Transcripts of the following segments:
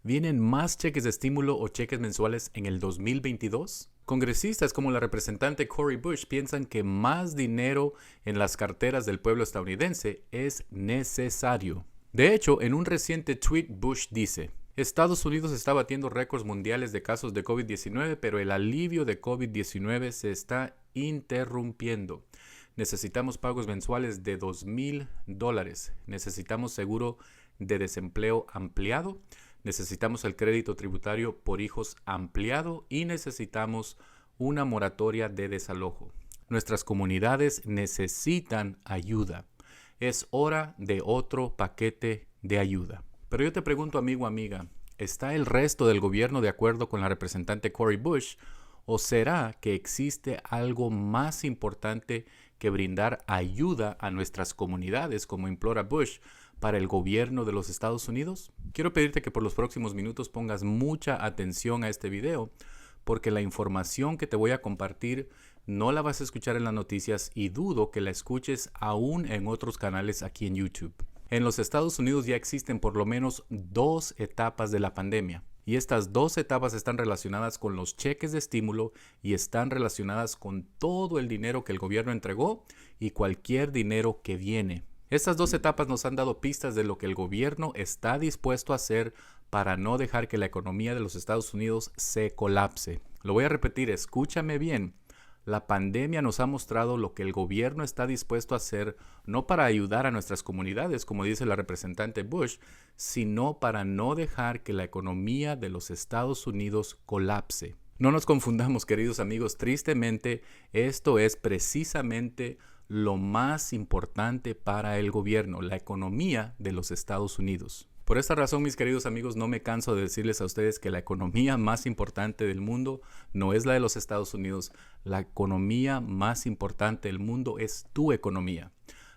¿Vienen más cheques de estímulo o cheques mensuales en el 2022? Congresistas como la representante Cori Bush piensan que más dinero en las carteras del pueblo estadounidense es necesario. De hecho, en un reciente tweet, Bush dice: Estados Unidos está batiendo récords mundiales de casos de COVID-19, pero el alivio de COVID-19 se está interrumpiendo. Necesitamos pagos mensuales de $2,000. Necesitamos seguro de desempleo ampliado. Necesitamos el crédito tributario por hijos ampliado y necesitamos una moratoria de desalojo. Nuestras comunidades necesitan ayuda. Es hora de otro paquete de ayuda. Pero yo te pregunto, amigo o amiga, ¿está el resto del gobierno de acuerdo con la representante Cori Bush? ¿O será que existe algo más importante que brindar ayuda a nuestras comunidades, como implora Bush, para el gobierno de los Estados Unidos? Quiero pedirte que por los próximos minutos pongas mucha atención a este video, porque la información que te voy a compartir no la vas a escuchar en las noticias y dudo que la escuches aún en otros canales aquí en YouTube. En los Estados Unidos ya existen por lo menos 2 etapas de la pandemia. Y estas 2 etapas están relacionadas con los cheques de estímulo y están relacionadas con todo el dinero que el gobierno entregó y cualquier dinero que viene. Estas 2 etapas nos han dado pistas de lo que el gobierno está dispuesto a hacer para no dejar que la economía de los Estados Unidos se colapse. Lo voy a repetir, escúchame bien. La pandemia nos ha mostrado lo que el gobierno está dispuesto a hacer, no para ayudar a nuestras comunidades, como dice la representante Bush, sino para no dejar que la economía de los Estados Unidos colapse. No nos confundamos, queridos amigos, tristemente esto es precisamente lo más importante para el gobierno, la economía de los Estados Unidos. Por esta razón, mis queridos amigos, no me canso de decirles a ustedes que la economía más importante del mundo no es la de los Estados Unidos. La economía más importante del mundo es tu economía.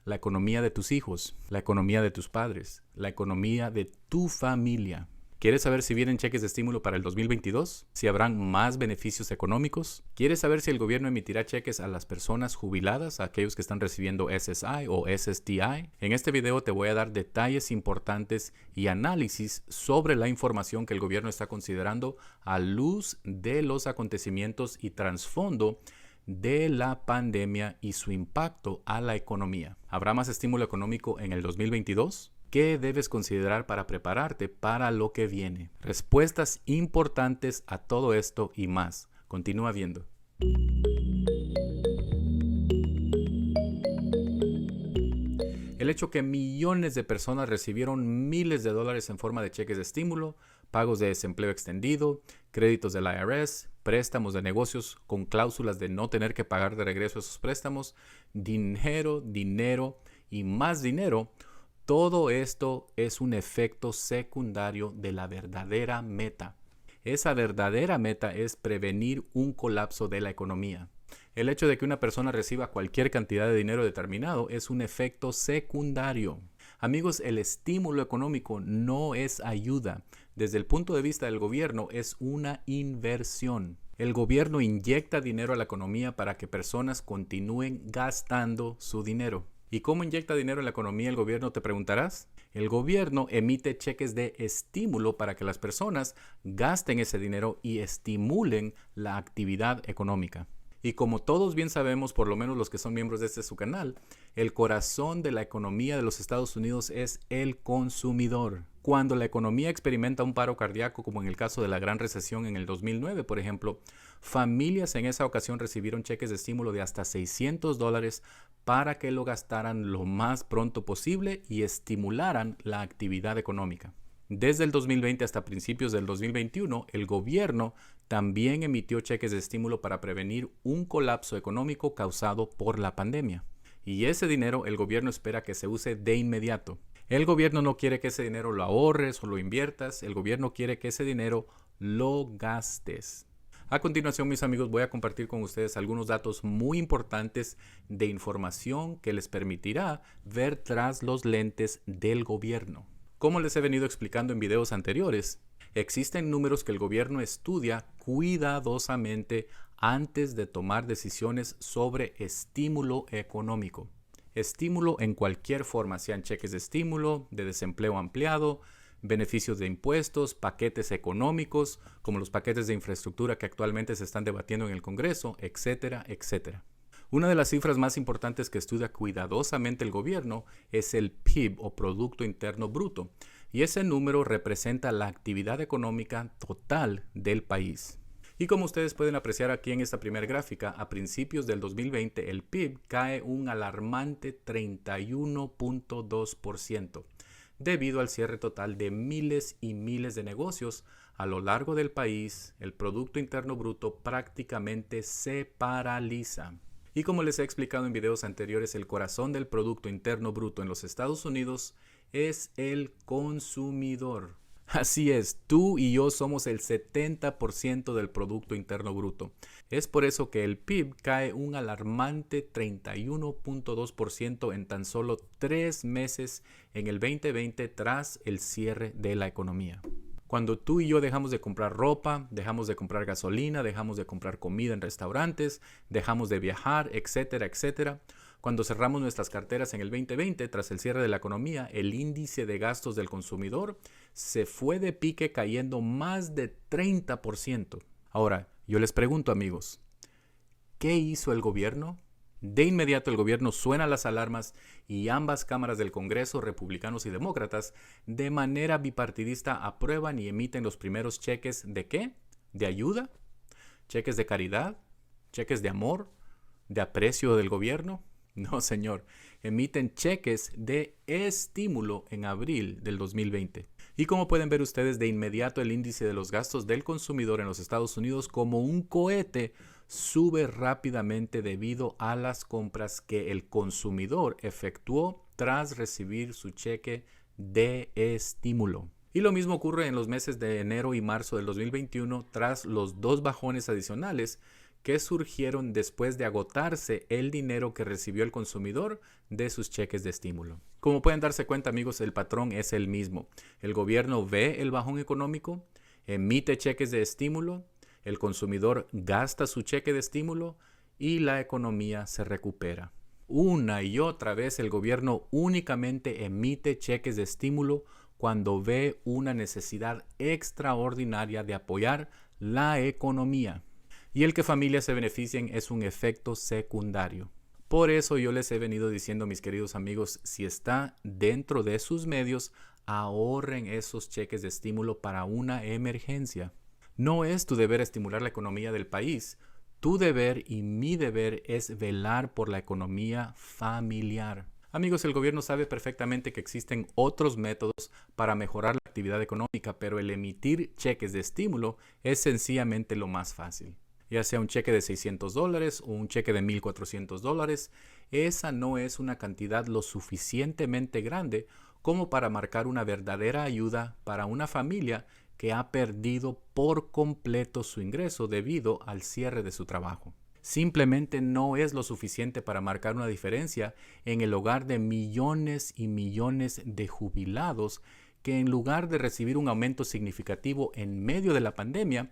La economía de tus hijos, la economía de tus padres, la economía de tu familia. ¿Quieres saber si vienen cheques de estímulo para el 2022? ¿Si habrán más beneficios económicos? ¿Quieres saber si el gobierno emitirá cheques a las personas jubiladas, a aquellos que están recibiendo SSI o SSDI? En este video te voy a dar detalles importantes y análisis sobre la información que el gobierno está considerando a luz de los acontecimientos y trasfondo de la pandemia y su impacto a la economía. ¿Habrá más estímulo económico en el 2022? ¿Qué debes considerar para prepararte para lo que viene? Respuestas importantes a todo esto y más. Continúa viendo. El hecho que millones de personas recibieron miles de dólares en forma de cheques de estímulo, pagos de desempleo extendido, créditos del IRS, préstamos de negocios con cláusulas de no tener que pagar de regreso esos préstamos, dinero y más dinero. Todo esto es un efecto secundario de la verdadera meta. Esa verdadera meta es prevenir un colapso de la economía. El hecho de que una persona reciba cualquier cantidad de dinero determinado es un efecto secundario. Amigos, el estímulo económico no es ayuda. Desde el punto de vista del gobierno, es una inversión. El gobierno inyecta dinero a la economía para que personas continúen gastando su dinero. ¿Y cómo inyecta dinero en la economía el gobierno? Te preguntarás. El gobierno emite cheques de estímulo para que las personas gasten ese dinero y estimulen la actividad económica. Y como todos bien sabemos, por lo menos los que son miembros de su canal, el corazón de la economía de los Estados Unidos es el consumidor. Cuando la economía experimenta un paro cardíaco, como en el caso de la Gran Recesión en el 2009, por ejemplo, familias en esa ocasión recibieron cheques de estímulo de hasta $600 para que lo gastaran lo más pronto posible y estimularan la actividad económica. Desde el 2020 hasta principios del 2021, el gobierno también emitió cheques de estímulo para prevenir un colapso económico causado por la pandemia. Y ese dinero el gobierno espera que se use de inmediato. El gobierno no quiere que ese dinero lo ahorres o lo inviertas. El gobierno quiere que ese dinero lo gastes. A continuación, mis amigos, voy a compartir con ustedes algunos datos muy importantes de información que les permitirá ver tras los lentes del gobierno. Como les he venido explicando en videos anteriores, existen números que el gobierno estudia cuidadosamente antes de tomar decisiones sobre estímulo económico. Estímulo en cualquier forma, sean cheques de estímulo, de desempleo ampliado, beneficios de impuestos, paquetes económicos, como los paquetes de infraestructura que actualmente se están debatiendo en el Congreso, etcétera, etcétera. Una de las cifras más importantes que estudia cuidadosamente el gobierno es el PIB o Producto Interno Bruto, y ese número representa la actividad económica total del país. Y como ustedes pueden apreciar aquí en esta primera gráfica, a principios del 2020 el PIB cae un alarmante 31.2%, debido al cierre total de miles y miles de negocios a lo largo del país. El Producto Interno Bruto prácticamente se paraliza. Y como les he explicado en videos anteriores, el corazón del Producto Interno Bruto en los Estados Unidos es el consumidor. Así es, tú y yo somos el 70% del Producto Interno Bruto. Es por eso que el PIB cae un alarmante 31.2% en tan solo 3 meses en el 2020 tras el cierre de la economía. Cuando tú y yo dejamos de comprar ropa, dejamos de comprar gasolina, dejamos de comprar comida en restaurantes, dejamos de viajar, etcétera, etcétera. Cuando cerramos nuestras carteras en el 2020, tras el cierre de la economía, el índice de gastos del consumidor se fue de pique cayendo más de 30%. Ahora, yo les pregunto, amigos, ¿qué hizo el gobierno? De inmediato el gobierno suena las alarmas y ambas cámaras del Congreso, republicanos y demócratas, de manera bipartidista aprueban y emiten los primeros cheques ¿de qué? ¿De ayuda? ¿Cheques de caridad? ¿Cheques de amor? ¿De aprecio del gobierno? No, señor. Emiten cheques de estímulo en abril del 2020. Y como pueden ver ustedes, de inmediato el índice de los gastos del consumidor en los Estados Unidos, como un cohete, sube rápidamente debido a las compras que el consumidor efectuó tras recibir su cheque de estímulo. Y lo mismo ocurre en los meses de enero y marzo del 2021 tras los 2 bajones adicionales que surgieron después de agotarse el dinero que recibió el consumidor de sus cheques de estímulo. Como pueden darse cuenta, amigos, el patrón es el mismo. El gobierno ve el bajón económico, emite cheques de estímulo, el consumidor gasta su cheque de estímulo y la economía se recupera. Una y otra vez el gobierno únicamente emite cheques de estímulo cuando ve una necesidad extraordinaria de apoyar la economía. Y el que familias se beneficien es un efecto secundario. Por eso yo les he venido diciendo, mis queridos amigos, si está dentro de sus medios, ahorren esos cheques de estímulo para una emergencia. No es tu deber estimular la economía del país. Tu deber y mi deber es velar por la economía familiar. Amigos, el gobierno sabe perfectamente que existen otros métodos para mejorar la actividad económica, pero el emitir cheques de estímulo es sencillamente lo más fácil. Ya sea un cheque de $600 o un cheque de $1,400, esa no es una cantidad lo suficientemente grande como para marcar una verdadera ayuda para una familia que ha perdido por completo su ingreso debido al cierre de su trabajo. Simplemente no es lo suficiente para marcar una diferencia en el hogar de millones y millones de jubilados que en lugar de recibir un aumento significativo en medio de la pandemia,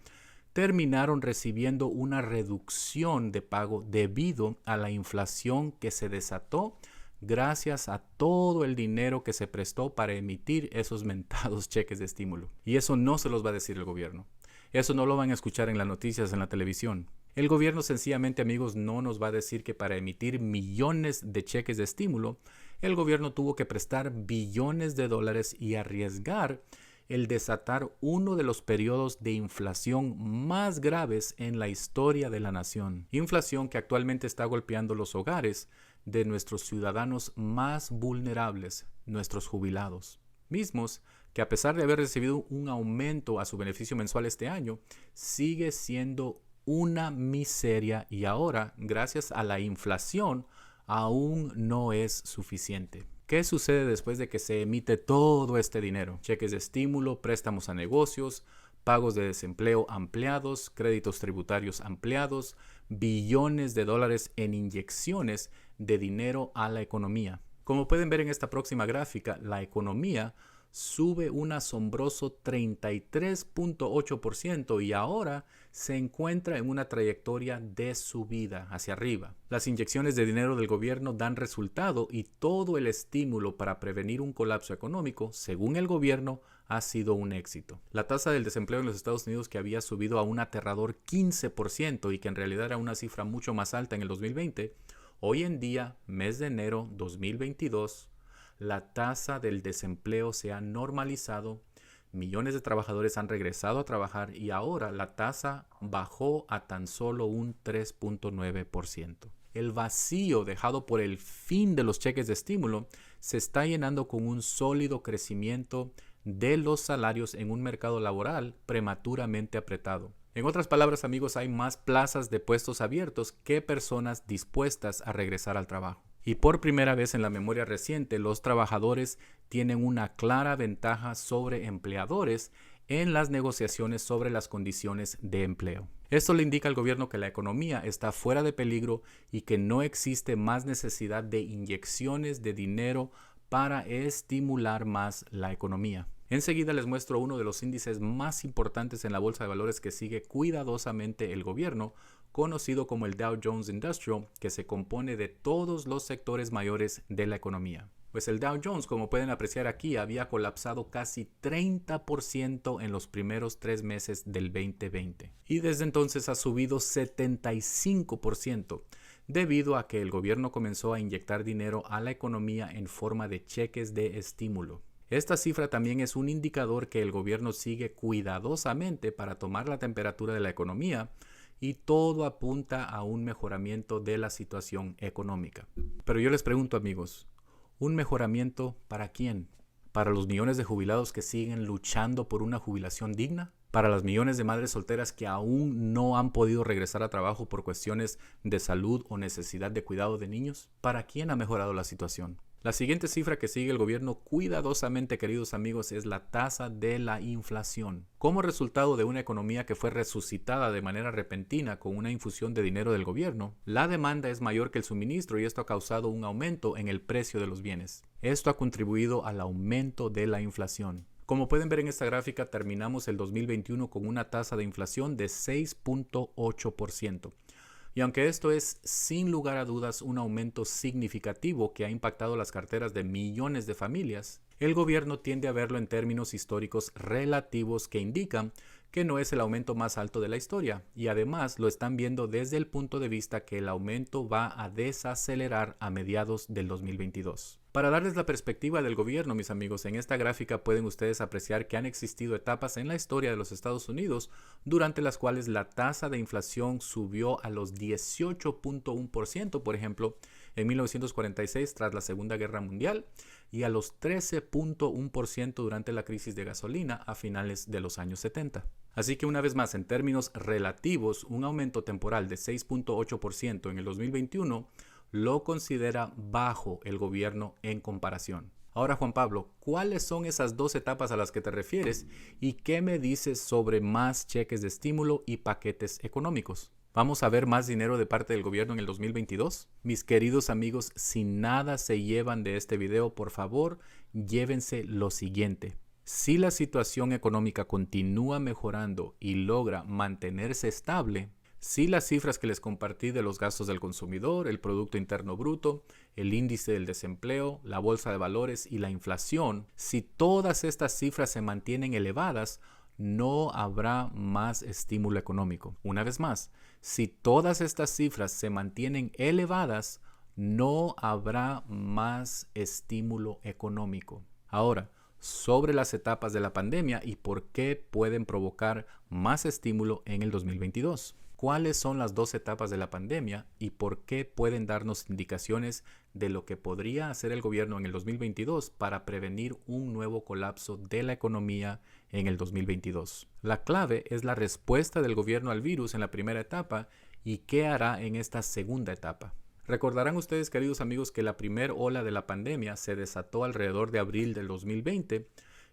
terminaron recibiendo una reducción de pago debido a la inflación que se desató gracias a todo el dinero que se prestó para emitir esos mentados cheques de estímulo. Y eso no se los va a decir el gobierno. Eso no lo van a escuchar en las noticias, en la televisión. El gobierno sencillamente, amigos, no nos va a decir que para emitir millones de cheques de estímulo, el gobierno tuvo que prestar billones de dólares y arriesgar el desatar uno de los periodos de inflación más graves en la historia de la nación. Inflación que actualmente está golpeando los hogares de nuestros ciudadanos más vulnerables, nuestros jubilados, mismos que a pesar de haber recibido un aumento a su beneficio mensual este año, sigue siendo una miseria y ahora, gracias a la inflación, aún no es suficiente. ¿Qué sucede después de que se emite todo este dinero? Cheques de estímulo, préstamos a negocios, pagos de desempleo ampliados, créditos tributarios ampliados, billones de dólares en inyecciones de dinero a la economía. Como pueden ver en esta próxima gráfica, la economía sube un asombroso 33.8% y ahora se encuentra en una trayectoria de subida hacia arriba. Las inyecciones de dinero del gobierno dan resultado y todo el estímulo para prevenir un colapso económico, según el gobierno, ha sido un éxito. La tasa del desempleo en los Estados Unidos, que había subido a un aterrador 15% y que en realidad era una cifra mucho más alta en el 2020, hoy en día, mes de enero 2022, la tasa del desempleo se ha normalizado, millones de trabajadores han regresado a trabajar y ahora la tasa bajó a tan solo un 3.9%. El vacío dejado por el fin de los cheques de estímulo se está llenando con un sólido crecimiento de los salarios en un mercado laboral prematuramente apretado. En otras palabras, amigos, hay más plazas de puestos abiertos que personas dispuestas a regresar al trabajo. Y por primera vez en la memoria reciente, los trabajadores tienen una clara ventaja sobre empleadores en las negociaciones sobre las condiciones de empleo. Esto le indica al gobierno que la economía está fuera de peligro y que no existe más necesidad de inyecciones de dinero para estimular más la economía. Enseguida les muestro uno de los índices más importantes en la bolsa de valores que sigue cuidadosamente el gobierno, conocido como el Dow Jones Industrial, que se compone de todos los sectores mayores de la economía. Pues el Dow Jones, como pueden apreciar aquí, había colapsado casi 30% en los primeros 3 meses del 2020 y desde entonces ha subido 75% debido a que el gobierno comenzó a inyectar dinero a la economía en forma de cheques de estímulo. Esta cifra también es un indicador que el gobierno sigue cuidadosamente para tomar la temperatura de la economía y todo apunta a un mejoramiento de la situación económica. Pero yo les pregunto, amigos, ¿un mejoramiento para quién? ¿Para los millones de jubilados que siguen luchando por una jubilación digna? ¿Para las millones de madres solteras que aún no han podido regresar a trabajo por cuestiones de salud o necesidad de cuidado de niños? ¿Para quién ha mejorado la situación? La siguiente cifra que sigue el gobierno cuidadosamente, queridos amigos, es la tasa de la inflación. Como resultado de una economía que fue resucitada de manera repentina con una infusión de dinero del gobierno, la demanda es mayor que el suministro y esto ha causado un aumento en el precio de los bienes. Esto ha contribuido al aumento de la inflación. Como pueden ver en esta gráfica, terminamos el 2021 con una tasa de inflación de 6.8%. Y aunque esto es sin lugar a dudas un aumento significativo que ha impactado las carteras de millones de familias, el gobierno tiende a verlo en términos históricos relativos que indican que no es el aumento más alto de la historia y además lo están viendo desde el punto de vista que el aumento va a desacelerar a mediados del 2022. Para darles la perspectiva del gobierno, mis amigos, en esta gráfica pueden ustedes apreciar que han existido etapas en la historia de los Estados Unidos durante las cuales la tasa de inflación subió a los 18.1%, por ejemplo, en 1946 tras la Segunda Guerra Mundial y a los 13.1% durante la crisis de gasolina a finales de los años 70. Así que una vez más, en términos relativos, un aumento temporal de 6.8% en el 2021 lo considera bajo el gobierno en comparación. Ahora, Juan Pablo, ¿cuáles son esas 2 etapas a las que te refieres y qué me dices sobre más cheques de estímulo y paquetes económicos? ¿Vamos a ver más dinero de parte del gobierno en el 2022? Mis queridos amigos, si nada se llevan de este video, por favor, llévense lo siguiente. Si la situación económica continúa mejorando y logra mantenerse estable, si las cifras que les compartí de los gastos del consumidor, el Producto Interno Bruto, el índice del desempleo, la bolsa de valores y la inflación, si todas estas cifras se mantienen elevadas, no habrá más estímulo económico. Una vez más, si todas estas cifras se mantienen elevadas, no habrá más estímulo económico. Ahora, sobre las etapas de la pandemia y por qué pueden provocar más estímulo en el 2022. ¿Cuáles son las 2 etapas de la pandemia y por qué pueden darnos indicaciones de lo que podría hacer el gobierno en el 2022 para prevenir un nuevo colapso de la economía en el 2022? La clave es la respuesta del gobierno al virus en la primera etapa y qué hará en esta segunda etapa. Recordarán ustedes, queridos amigos, que la primera ola de la pandemia se desató alrededor de abril del 2020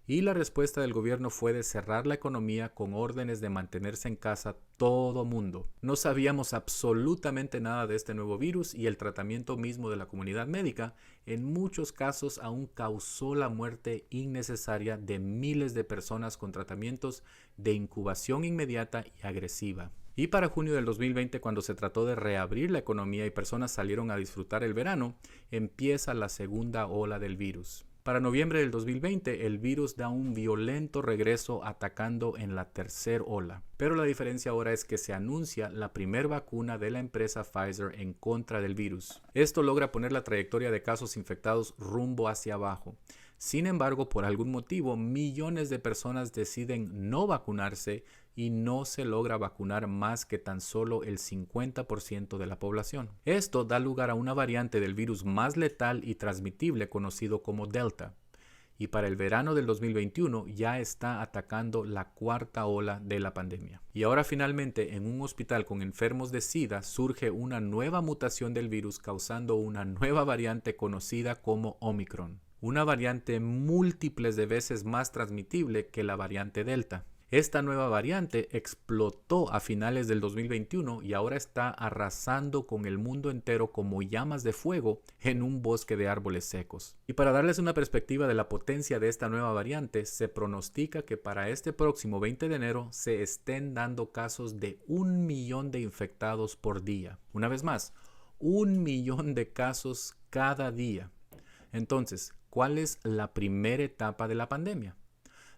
y la respuesta del gobierno fue de cerrar la economía con órdenes de mantenerse en casa todo mundo. No sabíamos absolutamente nada de este nuevo virus y el tratamiento mismo de la comunidad médica en muchos casos aún causó la muerte innecesaria de miles de personas con tratamientos de incubación inmediata y agresiva. Y para junio del 2020, cuando se trató de reabrir la economía y personas salieron a disfrutar el verano, empieza la segunda ola del virus. Para noviembre del 2020, el virus da un violento regreso atacando en la tercera ola. Pero la diferencia ahora es que se anuncia la primera vacuna de la empresa Pfizer en contra del virus. Esto logra poner la trayectoria de casos infectados rumbo hacia abajo. Sin embargo, por algún motivo, millones de personas deciden no vacunarse y no se logra vacunar más que tan solo el 50% de la población. Esto da lugar a una variante del virus más letal y transmitible conocido como Delta. Y para el verano del 2021 ya está atacando la cuarta ola de la pandemia. Y ahora finalmente en un hospital con enfermos de SIDA surge una nueva mutación del virus causando una nueva variante conocida como Omicron. Una variante múltiples de veces más transmitible que la variante Delta. Esta nueva variante explotó a finales del 2021 y ahora está arrasando con el mundo entero como llamas de fuego en un bosque de árboles secos. Y para darles una perspectiva de la potencia de esta nueva variante, se pronostica que para este próximo 20 de enero se estén dando casos de 1 millón de infectados por día. Una vez más, 1 millón de casos cada día. Entonces, ¿cuál es la primera etapa de la pandemia?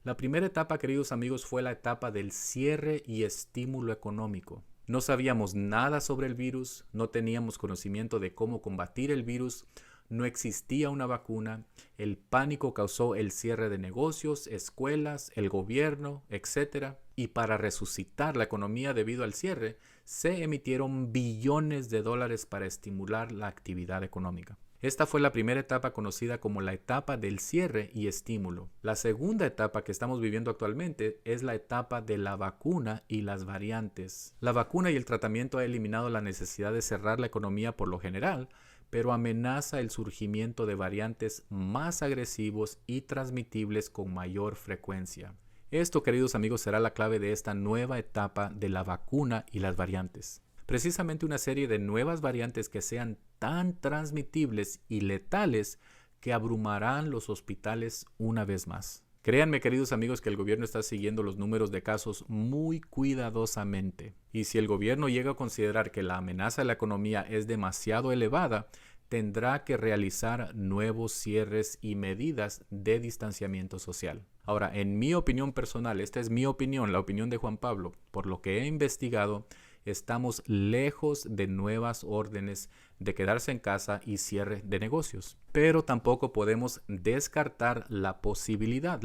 La primera etapa, queridos amigos, fue la etapa del cierre y estímulo económico. No sabíamos nada sobre el virus, no teníamos conocimiento de cómo combatir el virus, no existía una vacuna, el pánico causó el cierre de negocios, escuelas, el gobierno, etc. Y para resucitar la economía debido al cierre, se emitieron billones de dólares para estimular la actividad económica. Esta fue la primera etapa conocida como la etapa del cierre y estímulo. La segunda etapa que estamos viviendo actualmente es la etapa de la vacuna y las variantes. La vacuna y el tratamiento ha eliminado la necesidad de cerrar la economía por lo general, pero amenaza el surgimiento de variantes más agresivos y transmitibles con mayor frecuencia. Esto, queridos amigos, será la clave de esta nueva etapa de la vacuna y las variantes. Precisamente una serie de nuevas variantes que sean tan transmitibles y letales que abrumarán los hospitales una vez más. Créanme, queridos amigos, que el gobierno está siguiendo los números de casos muy cuidadosamente. Y si el gobierno llega a considerar que la amenaza a la economía es demasiado elevada, tendrá que realizar nuevos cierres y medidas de distanciamiento social. Ahora, en mi opinión personal, esta es mi opinión, la opinión de Juan Pablo, por lo que he investigado, estamos lejos de nuevas órdenes de quedarse en casa y cierre de negocios. Pero tampoco podemos descartar la posibilidad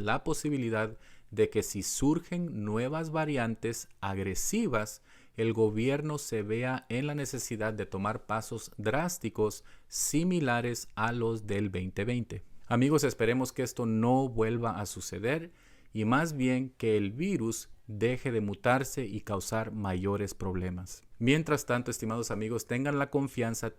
de que si surgen nuevas variantes agresivas, el gobierno se vea en la necesidad de tomar pasos drásticos similares a los del 2020. Amigos, esperemos que esto no vuelva a suceder y más bien que el virus deje de mutarse y causar mayores problemas. Mientras tanto, estimados amigos, tengan la confianza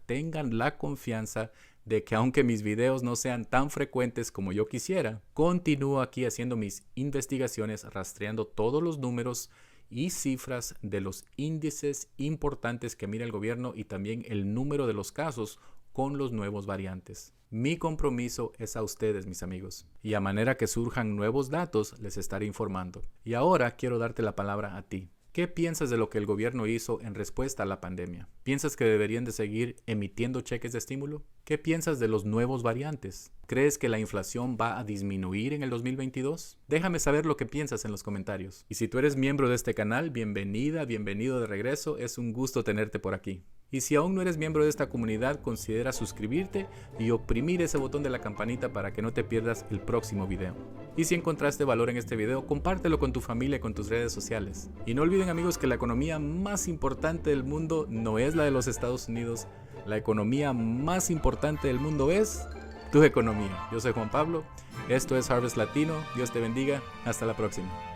de que aunque mis videos no sean tan frecuentes como yo quisiera, continúo aquí haciendo mis investigaciones, rastreando todos los números y cifras de los índices importantes que mira el gobierno y también el número de los casos con los nuevos variantes. Mi compromiso es a ustedes, mis amigos, y a manera que surjan nuevos datos, les estaré informando. Y ahora quiero darte la palabra a ti. ¿Qué piensas de lo que el gobierno hizo en respuesta a la pandemia? ¿Piensas que deberían de seguir emitiendo cheques de estímulo? ¿Qué piensas de los nuevos variantes? ¿Crees que la inflación va a disminuir en el 2022? Déjame saber lo que piensas en los comentarios. Y si tú eres miembro de este canal, bienvenida, bienvenido de regreso. Es un gusto tenerte por aquí. Y si aún no eres miembro de esta comunidad, considera suscribirte y oprimir ese botón de la campanita para que no te pierdas el próximo video. Y si encontraste valor en este video, compártelo con tu familia y con tus redes sociales. Y no olviden, amigos, que la economía más importante del mundo no es la de los Estados Unidos. La economía más importante del mundo es tu economía. Yo soy Juan Pablo, esto es Harvest Latino. Dios te bendiga, hasta la próxima.